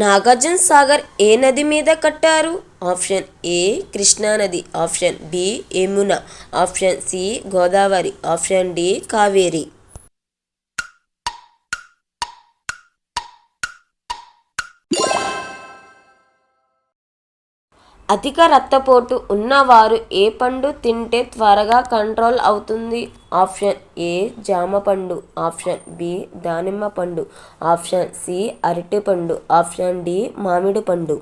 నాగార్జున సాగర్ ఏ నది మీద కట్టారు? ఆప్షన్ ఏ కృష్ణా నది, option B Yamuna, option C Godavari, option D Kaveri. అధిక రక్తపోటు ఉన్నవారు ఏ పండు తింటే త్వరగా కంట్రోల్ అవుతుంది? ఆప్షన్ ఏ జామ పండు, ఆప్షన్ బి దానిమ్మ పండు, ఆప్షన్ సి అరటిపండు, ఆప్షన్ డి మామిడి పండు.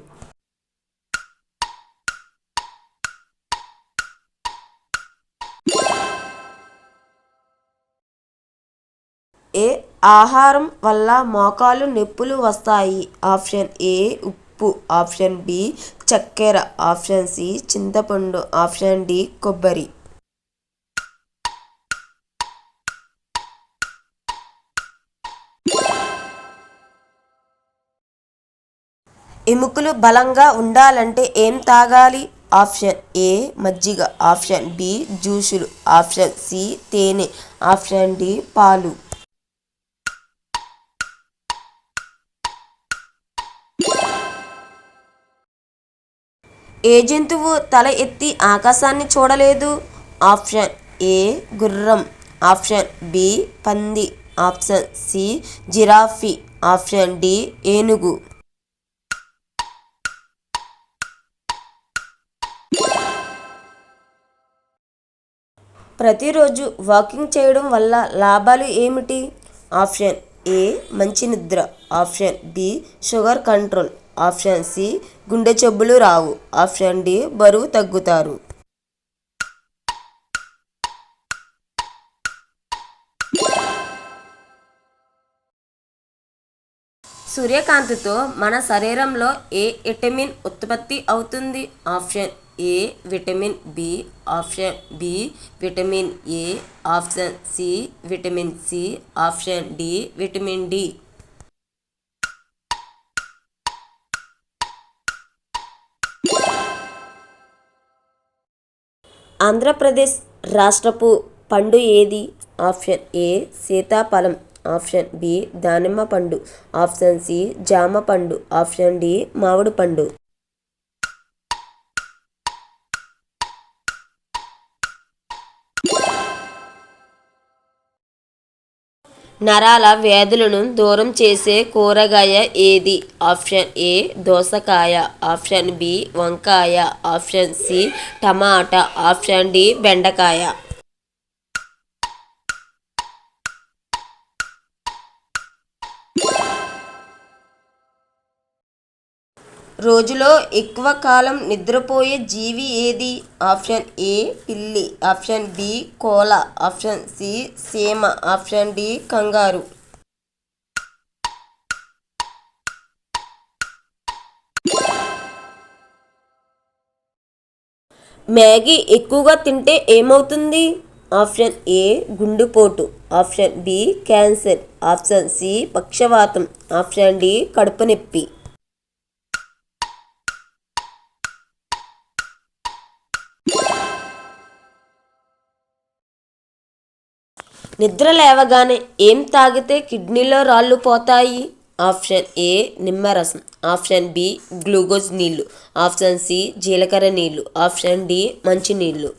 ఏ ఆహారం వల్ల మోకాలు నొప్పులు వస్తాయి? ఆప్షన్ ఏ ఉప్పు, ఆప్షన్ బి చక్కెర, ఆప్షన్ సి చింతపండు, ఆప్షన్ డి కొబ్బరి. ఎముకలు బలంగా ఉండాలంటే ఏం తాగాలి? ఆప్షన్ ఏ మజ్జిగ, ఆప్షన్ బి జ్యూసులు, ఆప్షన్ సి తేనె, ఆప్షన్ డి పాలు. ఏ జంతువు తల ఎత్తి ఆకాశాన్ని చూడలేదు? ఆప్షన్ ఏ గుర్రం, ఆప్షన్ బి పంది, option C giraffe, option D ఏనుగు. ప్రతిరోజు వాకింగ్ చేయడం వల్ల లాభాలు ఏమిటి? ఆప్షన్ ఏ మంచి నిద్ర, option B sugar control, option C గుండె జబ్బులు రావు, ఆప్షన్ డి బరువు తగ్గుతారు. సూర్యకాంతితో మన శరీరంలో ఏ విటమిన్ ఉత్పత్తి అవుతుంది? Option A vitamin B, option B vitamin A, option C vitamin C, option D vitamin D. Andhra Pradesh రాష్ట్రపు పండు ఏది? ఆప్షన్ ఏ సీతాఫలం, ఆప్షన్ బి దానిమ్మ పండు, ఆప్షన్ సి జామ పండు, ఆప్షన్ డి మామిడి పండు. నరాల వ్యాధులను దూరం చేసే కూరగాయ ఏది? ఆప్షన్ ఏ దోసకాయ, ఆప్షన్ బి వంకాయ, ఆప్షన్ సి టమాటా, ఆప్షన్ డి బెండకాయ. రోజులో ఎక్కువ కాలం నిద్రపోయే జీవి ఏది? ఆప్షన్ ఏ పిల్లి, ఆప్షన్ బి కోల, ఆప్షన్ సి సీమ, ఆప్షన్ డి కంగారు. మ్యాగీ ఎక్కువగా తింటే ఏమవుతుంది? ఆప్షన్ ఏ గుండెపోటు, option B cancer, option C పక్షవాతం, ఆప్షన్ డి కడుపు నొప్పి. నిద్ర లేవగానే ఏం తాగితే కిడ్నీలో రాళ్ళు పోతాయి? ఆప్షన్ ఏ నిమ్మరసం, ఆప్షన్ బి గ్లూకోజ్ నీళ్లు, ఆప్షన్ సి జీలకర్ర నీళ్లు, ఆప్షన్ డి మంచినీళ్ళు.